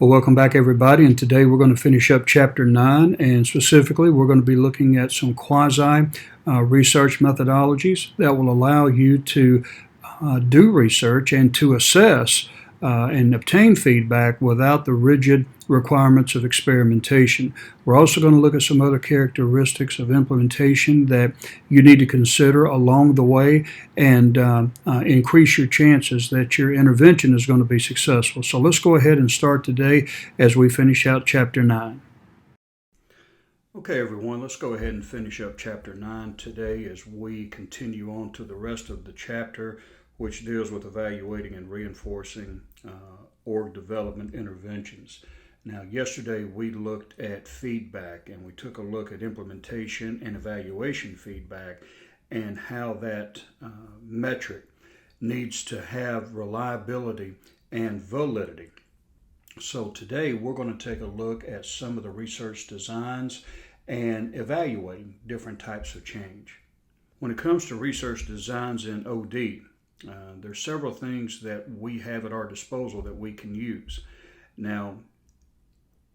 Well, welcome back, everybody, and today we're going to finish up Chapter 9, and specifically we're going to be looking at some quasi-research methodologies that will allow you to do research and to assess and obtain feedback without the rigid requirements of experimentation. We're also going to look at some other characteristics of implementation that you need to consider along the way and increase your chances that your intervention is going to be successful. So let's go ahead and start today as we finish out Chapter 9. Okay, everyone, let's go ahead and finish up Chapter 9 today as we continue on to the rest of the chapter, which deals with evaluating and reinforcing org development interventions. Now, yesterday we looked at feedback and we took a look at implementation and evaluation feedback and how that metric needs to have reliability and validity. So today we're going to take a look at some of the research designs and evaluating different types of change. When it comes to research designs in OD, there's several things that we have at our disposal that we can use. Now,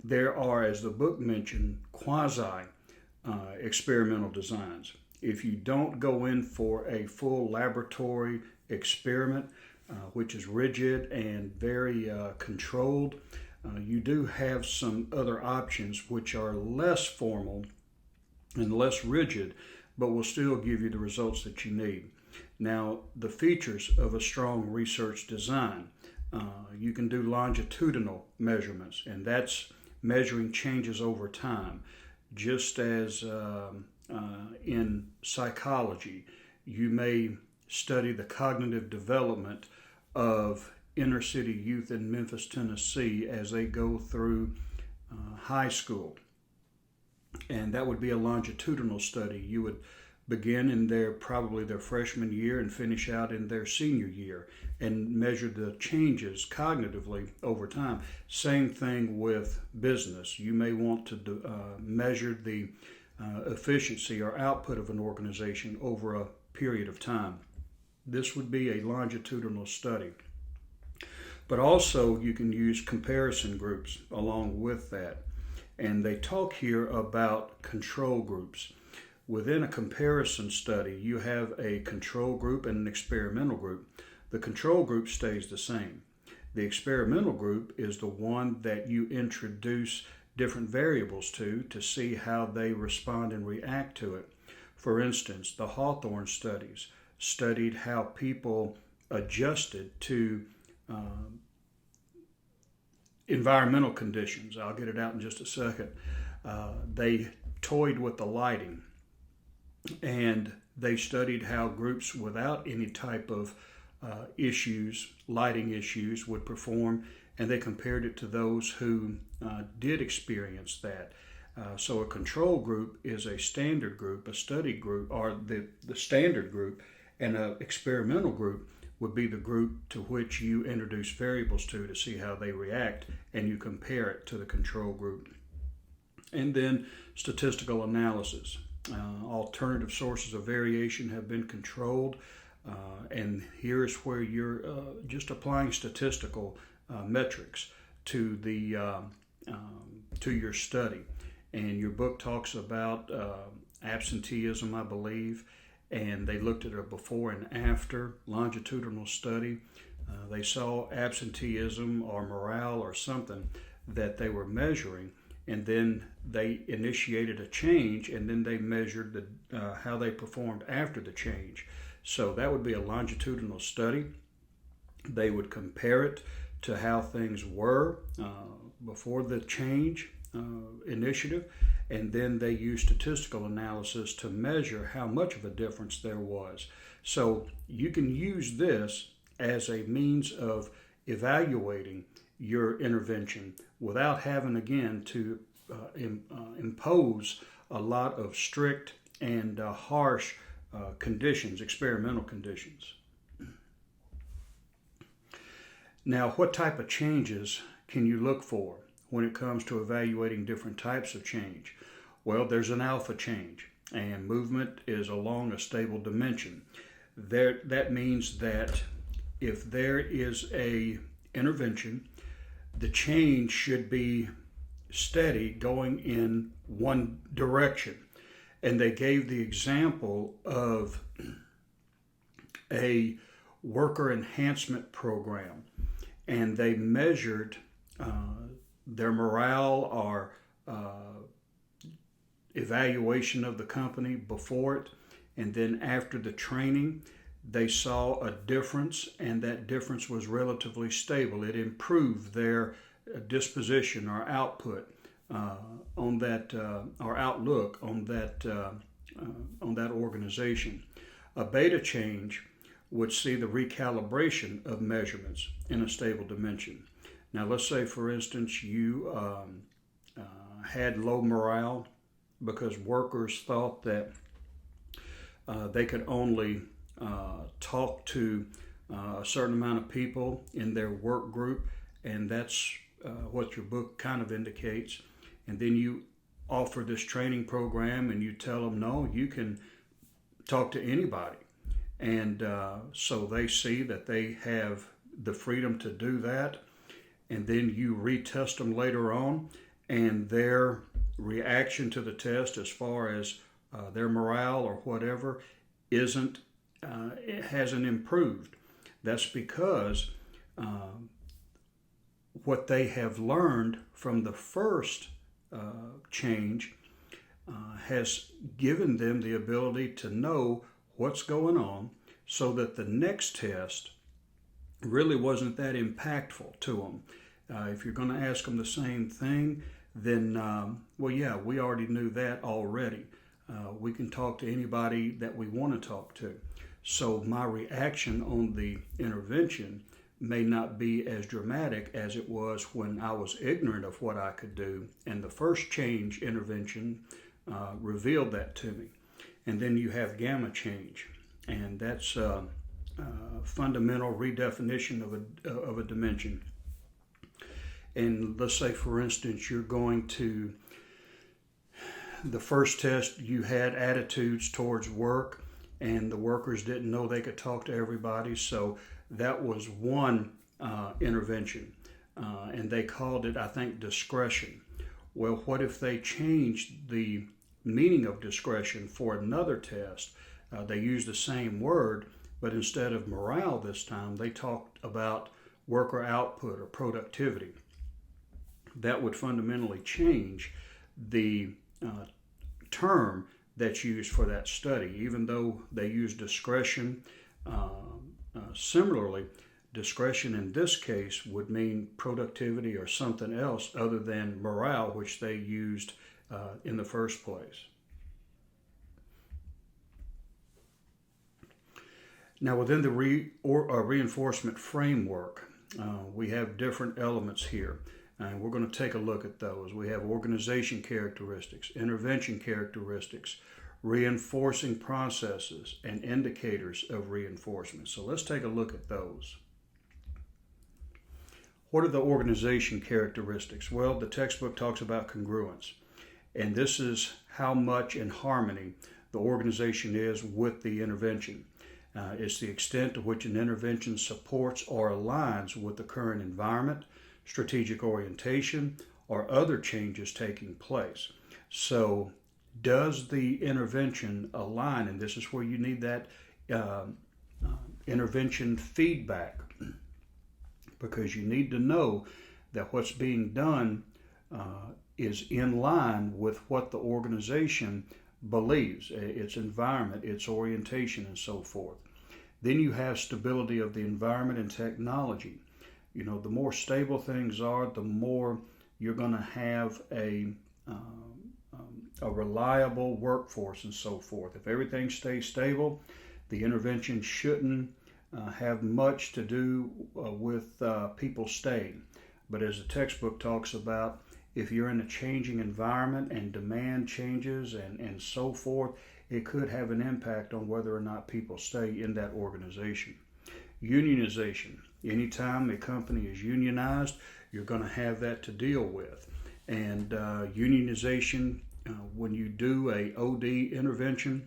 there are, as the book mentioned, quasi-experimental designs. If you don't go in for a full laboratory experiment, which is rigid and very controlled, you do have some other options which are less formal and less rigid, but will still give you the results that you need. Now, the features of a strong research design, you can do longitudinal measurements, and that's measuring changes over time. Just as in psychology, you may study the cognitive development of inner city youth in Memphis, Tennessee as they go through high school. And that would be a longitudinal study. You would begin in probably their freshman year and finish out in their senior year and measure the changes cognitively over time. Same thing with business. You may want to measure the efficiency or output of an organization over a period of time. This would be a longitudinal study. But also you can use comparison groups along with that. And they talk here about control groups. Within a comparison study, you have a control group and an experimental group. The control group stays the same. The experimental group is the one that you introduce different variables to see how they respond and react to it. For instance, the Hawthorne studies studied how people adjusted to environmental conditions. I'll get it out in just a second. They toyed with the lighting, and they studied how groups without any type of lighting issues, would perform, and they compared it to those who did experience that. So a control group is a standard group, a study group, or the standard group, and an experimental group would be the group to which you introduce variables to see how they react, and you compare it to the control group. And then statistical analysis. Alternative sources of variation have been controlled, and here is where you're just applying statistical metrics to your study. And your book talks about absenteeism, I believe, and they looked at a before and after longitudinal study. They saw absenteeism or morale or something that they were measuring, and then they initiated a change, and then they measured how they performed after the change. So that would be a longitudinal study. They would compare it to how things were before the change initiative, and then they use statistical analysis to measure how much of a difference there was. So you can use this as a means of evaluating your intervention without having, again, to impose a lot of strict and harsh conditions, experimental conditions. Now, what type of changes can you look for when it comes to evaluating different types of change? Well, there's an alpha change, and movement is along a stable dimension. That means that if there is a intervention the change should be steady, going in one direction. And they gave the example of a worker enhancement program, and they measured their morale or evaluation of the company before it, and then after the training, they saw a difference, and that difference was relatively stable. It improved their disposition or output on that, or outlook on that organization. A beta change would see the recalibration of measurements in a stable dimension. Now, let's say, for instance, you had low morale because workers thought that they could only talk to a certain amount of people in their work group, and that's what your book kind of indicates. And then you offer this training program and you tell them, no, you can talk to anybody. And so they see that they have the freedom to do that. And then you retest them later on, and their reaction to the test as far as their morale or whatever it hasn't improved. That's because what they have learned from the first change has given them the ability to know what's going on, so that the next test really wasn't that impactful to them. If you're going to ask them the same thing, then, well, yeah, we already knew that already. We can talk to anybody that we want to talk to. So my reaction on the intervention may not be as dramatic as it was when I was ignorant of what I could do, and the first change intervention revealed that to me. And then you have gamma change, and that's fundamental redefinition of a dimension. And let's say, for instance, you're going to the first test, you had attitudes towards work, and the workers didn't know they could talk to everybody, so that was one intervention, and they called it, I think, discretion. Well, what if they changed the meaning of discretion for another test? They used the same word, but instead of morale this time, they talked about worker output or productivity. That would fundamentally change the term that's used for that study. Even though they use discretion, similarly, discretion in this case would mean productivity or something else other than morale, which they used in the first place. Now, within the reinforcement framework, we have different elements here, and we're going to take a look at those. We have organization characteristics, intervention characteristics, reinforcing processes, and indicators of reinforcement. So let's take a look at those. What are the organization characteristics? Well, the textbook talks about congruence, and this is how much in harmony the organization is with the intervention. It's the extent to which an intervention supports or aligns with the current environment, strategic orientation, or other changes taking place. So, does the intervention align? And this is where you need that intervention feedback, because you need to know that what's being done is in line with what the organization believes, its environment, its orientation, and so forth. Then you have stability of the environment and technology. You know, the more stable things are, the more you're going to have a reliable workforce and so forth. If everything stays stable, the intervention shouldn't have much to do with people staying. But as the textbook talks about, if you're in a changing environment and demand changes and so forth, it could have an impact on whether or not people stay in that organization. Unionization. Anytime a company is unionized, you're going to have that to deal with. And unionization, when you do a OD intervention,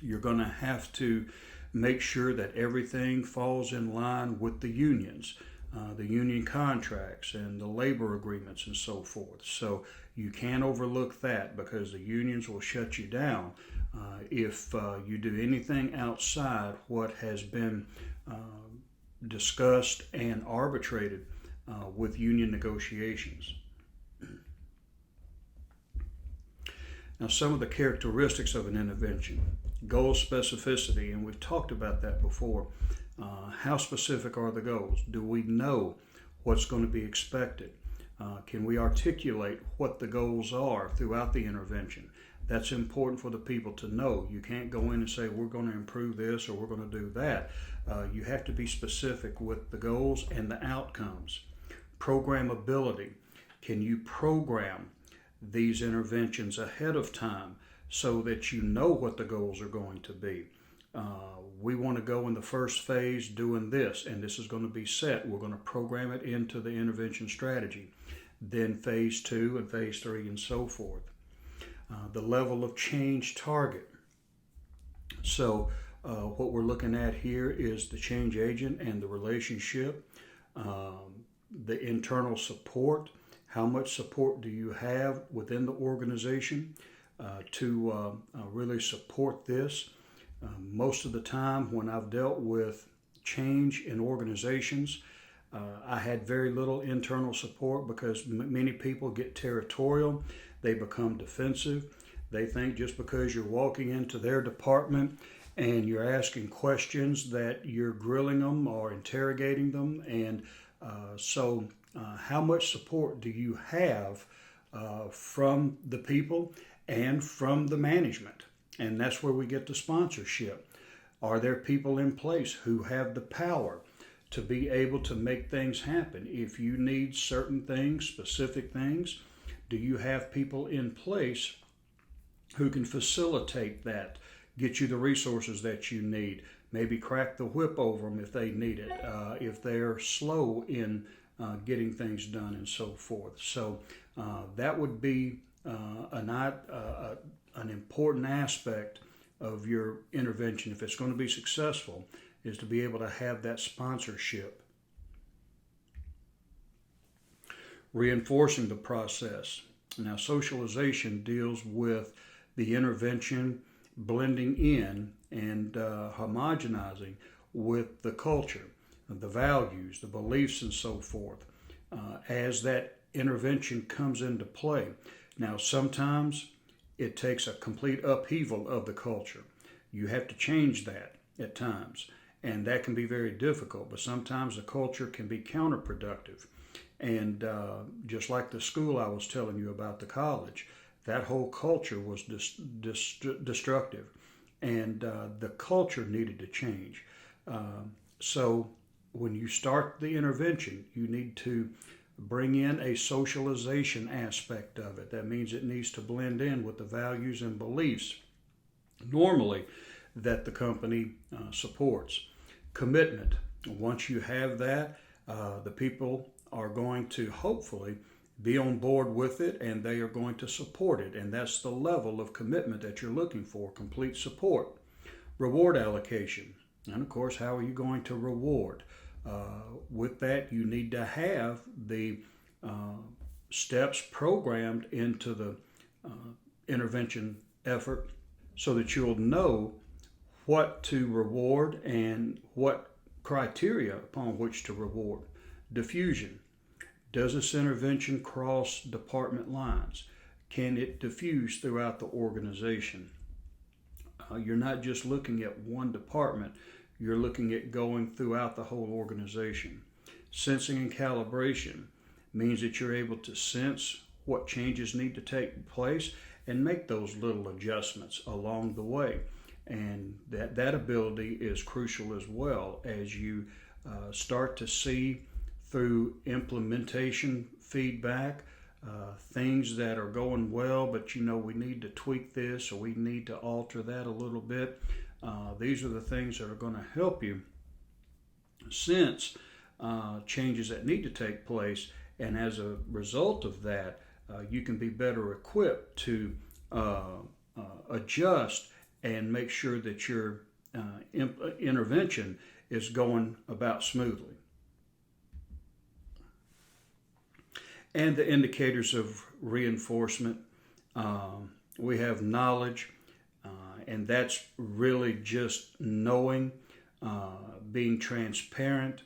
you're going to have to make sure that everything falls in line with the unions. the union contracts and the labor agreements and so forth. So you can't overlook that, because the unions will shut you down if you do anything outside what has been discussed and arbitrated with union negotiations. Now, some of the characteristics of an intervention: goal specificity, and we've talked about that before. How specific are the goals? Do we know what's going to be expected? Can we articulate what the goals are throughout the intervention? That's important for the people to know. You can't go in and say, we're going to improve this or we're going to do that. You have to be specific with the goals and the outcomes. Programmability. Can you program these interventions ahead of time so that you know what the goals are going to be? We want to go in the first phase doing this, and this is going to be set. We're going to program it into the intervention strategy. Then phase 2 and phase 3 and so forth. The level of change target. So what we're looking at here is the change agent and the relationship, the internal support. How much support do you have within the organization to really support this? Most of the time when I've dealt with change in organizations, I had very little internal support, because many people get territorial. They become defensive. They think just because you're walking into their department and you're asking questions that you're grilling them or interrogating them. And so how much support do you have from the people and from the management? And that's where we get the sponsorship. Are there people in place who have the power to be able to make things happen? If you need certain things, specific things, do you have people in place who can facilitate that, get you the resources that you need, maybe crack the whip over them if they need it, if they're slow in getting things done and so forth. So that would be an important aspect of your intervention, if it's going to be successful, is to be able to have that sponsorship. Reinforcing the process. Now, socialization deals with the intervention blending in and homogenizing with the culture, the values, the beliefs, and so forth, as that intervention comes into play. Now, sometimes it takes a complete upheaval of the culture. You have to change that at times, and that can be very difficult, but sometimes the culture can be counterproductive. And just like the school I was telling you about, the college, that whole culture was destructive, and the culture needed to change. So when you start the intervention, you need to bring in a socialization aspect of it. That means it needs to blend in with the values and beliefs normally that the company supports. Commitment. Once you have that, the people are going to hopefully be on board with it, and they are going to support it. And that's the level of commitment that you're looking for, complete support. Reward allocation. And of course, how are you going to reward? With that, you need to have the steps programmed into the intervention effort so that you'll know what to reward and what criteria upon which to reward. Diffusion. Does this intervention cross department lines? Can it diffuse throughout the organization? You're not just looking at one department, you're looking at going throughout the whole organization. Sensing and calibration means that you're able to sense what changes need to take place and make those little adjustments along the way. And that ability is crucial as well as you start to see through implementation feedback things that are going well, but we need to tweak this or we need to alter that a little bit. These are the things that are going to help you sense changes that need to take place, and as a result of that, you can be better equipped to adjust and make sure that your intervention is going about smoothly. And the indicators of reinforcement, we have knowledge, and that's really just knowing, being transparent,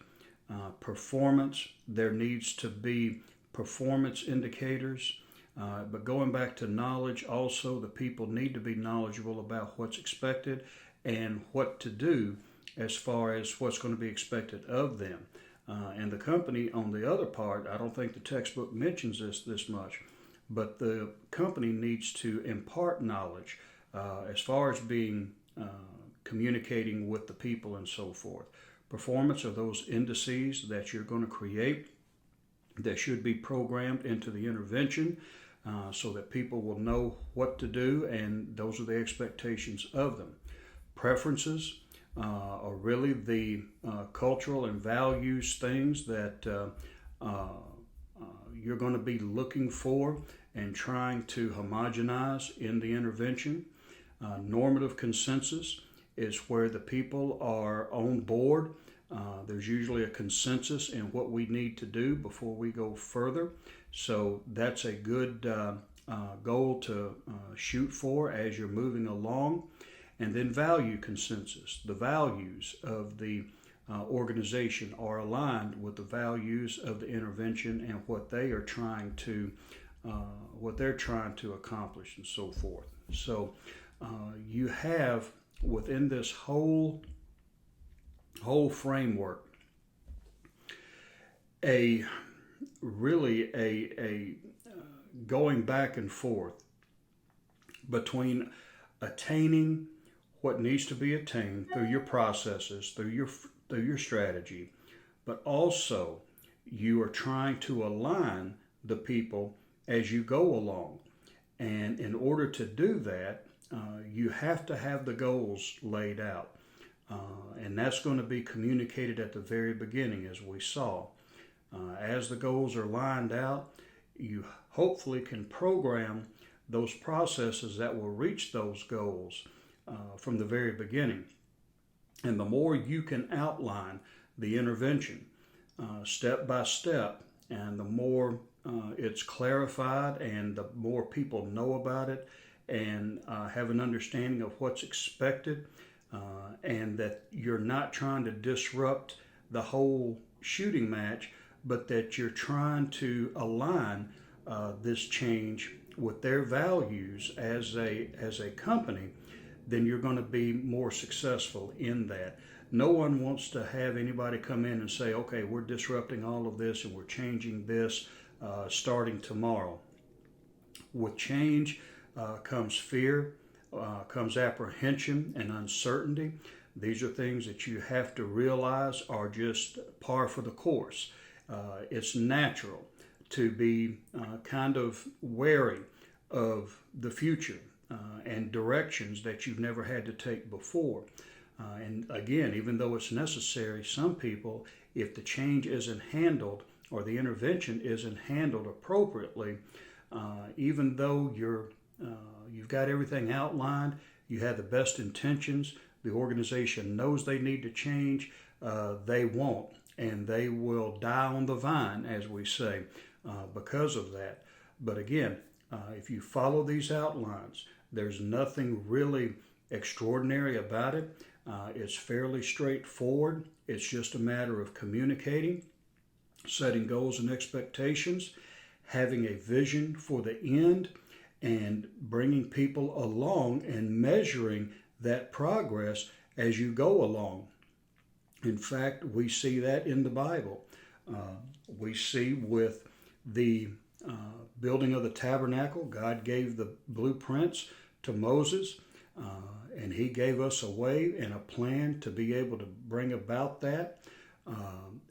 performance. There needs to be performance indicators. But going back to knowledge, also the people need to be knowledgeable about what's expected and what to do as far as what's going to be expected of them. And the company, on the other part, I don't think the textbook mentions this much, but the company needs to impart knowledge as far as being communicating with the people and so forth. Performance are those indices that you're going to create that should be programmed into the intervention so that people will know what to do, and those are the expectations of them. Preferences are really the cultural and values things that you're going to be looking for and trying to homogenize in the intervention. Normative consensus is where the people are on board. There's usually a consensus in what we need to do before we go further. So that's a good goal to shoot for as you're moving along. And then value consensus. The values of the organization are aligned with the values of the intervention and what they are trying to accomplish and so forth. So you have within this whole framework a going back and forth between attaining what needs to be attained through your processes, through your strategy, but also you are trying to align the people as you go along. And in order to do that, you have to have the goals laid out. And that's going to be communicated at the very beginning, as we saw. As the goals are lined out, you hopefully can program those processes that will reach those goals from the very beginning. And the more you can outline the intervention step by step, and the more it's clarified and the more people know about it and have an understanding of what's expected, and that you're not trying to disrupt the whole shooting match, but that you're trying to align this change with their values as a company, then you're going to be more successful in that. No one wants to have anybody come in and say, okay, we're disrupting all of this and we're changing this starting tomorrow. With change comes fear, comes apprehension and uncertainty. These are things that you have to realize are just par for the course. It's natural to be kind of wary of the future and directions that you've never had to take before. And again, even though it's necessary, some people, if the change isn't handled or the intervention isn't handled appropriately, even though you've got everything outlined, you have the best intentions, the organization knows they need to change, they won't, and they will die on the vine, as we say, because of that. But again, if you follow these outlines, there's nothing really extraordinary about it. It's fairly straightforward. It's just a matter of communicating, setting goals and expectations, having a vision for the end, and bringing people along and measuring that progress as you go along. In fact, we see that in the Bible. We see with the building of the tabernacle, God gave the blueprints to Moses, and he gave us a way and a plan to be able to bring about that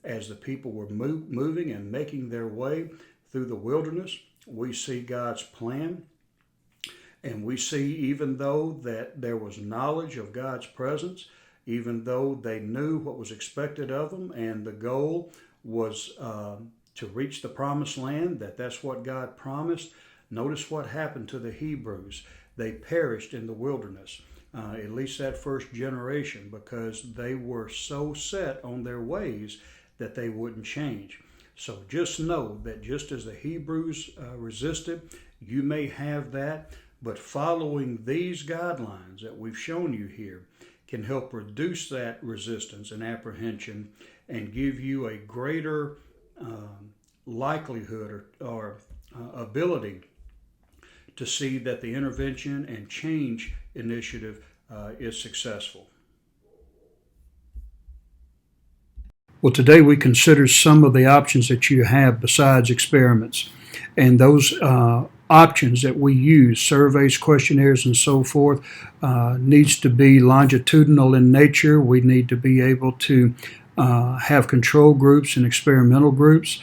as the people were moving and making their way through the wilderness. We see God's plan, and we see, even though that there was knowledge of God's presence, even though they knew what was expected of them, and the goal was to reach the promised land, that's what God promised. Notice what happened to the Hebrews. They perished in the wilderness, at least that first generation, because they were so set on their ways that they wouldn't change. So just know that just as the Hebrews resisted, you may have that, but following these guidelines that we've shown you here can help reduce that resistance and apprehension and give you a greater likelihood or ability to see that the intervention and change initiative is successful. Well, today we consider some of the options that you have besides experiments. And those options that we use, surveys, questionnaires, and so forth, needs to be longitudinal in nature. We need to be able to have control groups and experimental groups.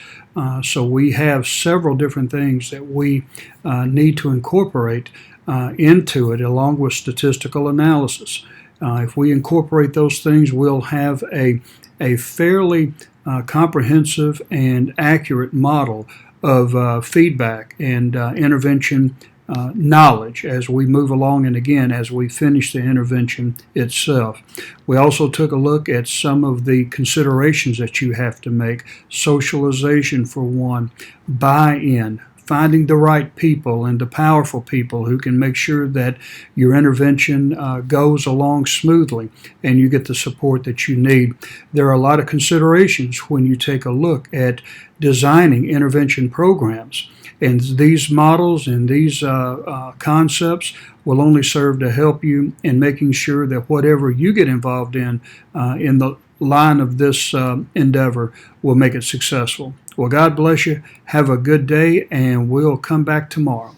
So we have several different things that we need to incorporate into it, along with statistical analysis. If we incorporate those things, we'll have a fairly comprehensive and accurate model of feedback and intervention knowledge as we move along, and again as we finish the intervention itself. We also took a look at some of the considerations that you have to make: socialization for one, buy-in, finding the right people and the powerful people who can make sure that your intervention goes along smoothly and you get the support that you need. There are a lot of considerations when you take a look at designing intervention programs. And these models and these concepts will only serve to help you in making sure that whatever you get involved in the line of this endeavor will make it successful. Well, God bless you. Have a good day, and we'll come back tomorrow.